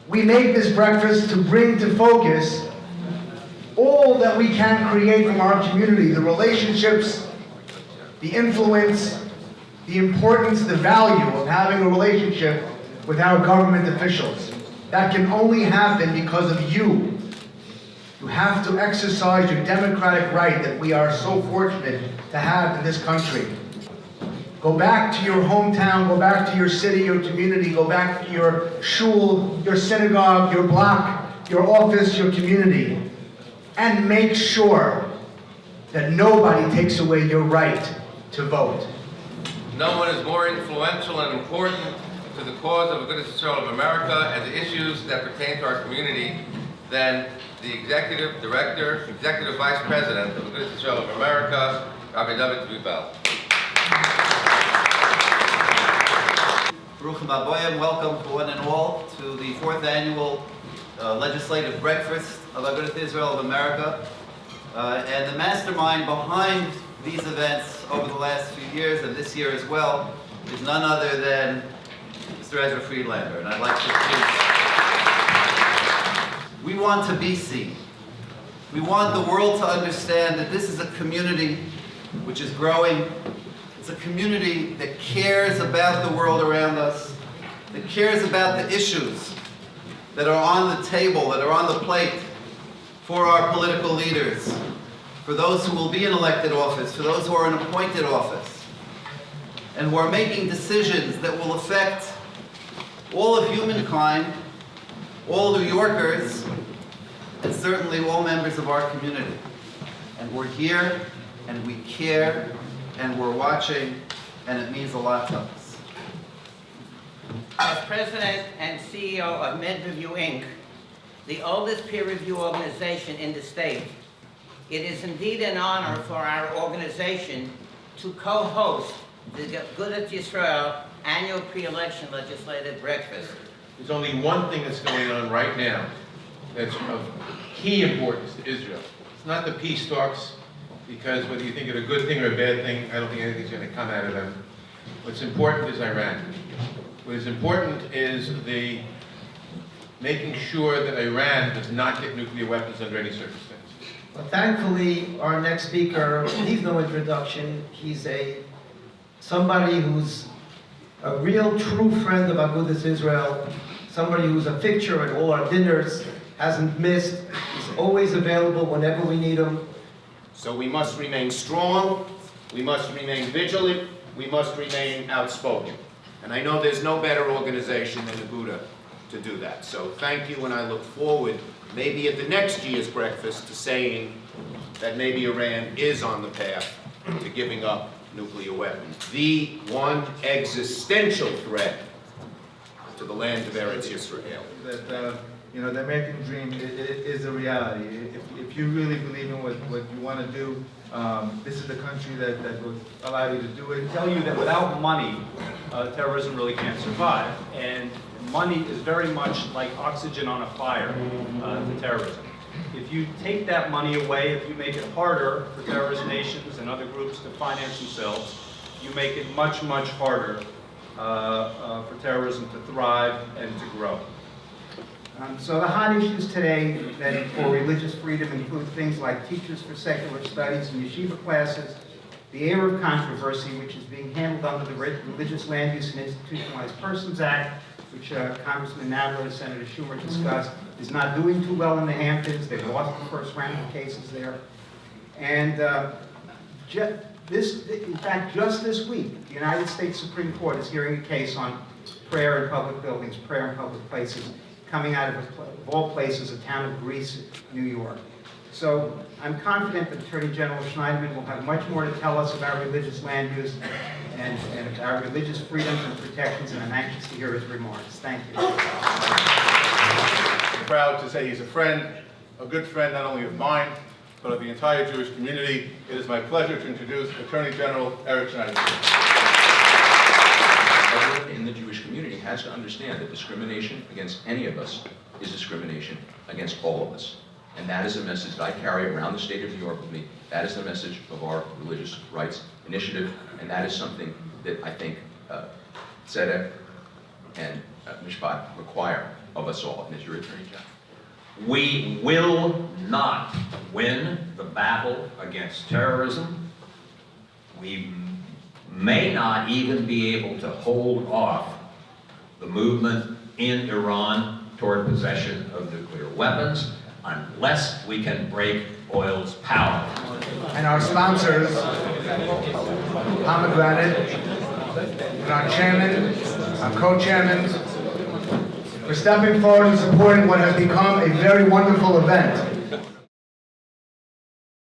we make this breakfast to bring to focus all that we can create from our community, the relationships, the influence, the importance, the value of having a relationship with our government officials. That can only happen because of you. You have to exercise your democratic right that we are so fortunate to have in this country. Go back to your hometown, go back to your city, your community, go back to your shul, your synagogue, your block, your office, your community, and make sure that nobody takes away your right to vote. No one is more influential and important to the cause of Agudath Israel of America and the issues that pertain to our community than the Executive Director, Executive Vice President of Agudath Israel of America, Rabbi David Bell. Baruch Haba, welcome to one and all to the 4th annual legislative breakfast of Agudath Israel of America. And the mastermind behind these events over the last few years and this year as well is none other than Mr. Ezra Friedlander. And I'd like to we want to be seen. We want the world to understand that this is a community which is growing. It's a community that cares about the world around us, that cares about the issues that are on the table, that are on the plate for our political leaders, for those who will be in elected office, for those who are in appointed office, and who are making decisions that will affect all of humankind, all New Yorkers, and certainly all members of our community. And we're here, and we care, and we're watching, and it means a lot to us. As President and CEO of MedReview Inc., the oldest peer review organization in the state, it is indeed an honor for our organization to co-host the Agudath Yisrael annual pre-election legislative breakfast. There's only one thing that's going on right now that's of key importance to Israel. It's not the peace talks, because whether you think it a good thing or a bad thing, I don't think anything's going to come out of them. What's important is Iran. What is important is the making sure that Iran does not get nuclear weapons under any circumstances. Well, thankfully, our next speaker needs no introduction. He's somebody who's a real true friend of Agudath Israel, somebody who's a fixture at all our dinners, hasn't missed, he's always available whenever we need him. So we must remain strong, we must remain vigilant, we must remain outspoken. And I know there's no better organization than Agudath to do that. So thank you, and I look forward, maybe at the next year's breakfast, to saying that maybe Iran is on the path to giving up nuclear weapons. The one existential threat to the land of Eretz Yisrael. That the American dream is a reality. If you really believe in what you want to do, this is the country that will allow you to do it. Tell you that without money, terrorism really can't survive. And money is very much like oxygen on a fire to terrorism. If you take that money away, if you make it harder for terrorist nations and other groups to finance themselves, you make it much, much harder for terrorism to thrive and to grow. So the hot issues today that for religious freedom include things like teachers for secular studies and yeshiva classes, the era of controversy, which is being handled under the Religious Land Use and Institutionalized Persons Act, which Congressman Nadler and Senator Schumer discussed, is not doing too well in the Hamptons. They've lost the first round of cases there. And in fact, just this week, the United States Supreme Court is hearing a case on prayer in public buildings, prayer in public places, coming out of all places, a town of Greece, New York. So I'm confident that Attorney General Schneiderman will have much more to tell us about religious land use and our religious freedoms and protections, and I'm anxious to hear his remarks. Thank you. I'm proud to say he's a friend, a good friend not only of mine, but of the entire Jewish community. It is my pleasure to introduce Attorney General Eric Schneiderman. In the Jewish community has to understand that discrimination against any of us is discrimination against all of us. And that is a message that I carry around the state of New York with me. That is the message of our Religious Rights Initiative, and that is something that I think Tzedek and Mishpat require of us all. And as your Attorney General, We will not win the battle against terrorism. We may not even be able to hold off the movement in Iran toward possession of nuclear weapons unless we can break oil's power. And our sponsors, Pomegranate, and our chairman, our co-chairmen, for stepping forward and supporting what has become a very wonderful event.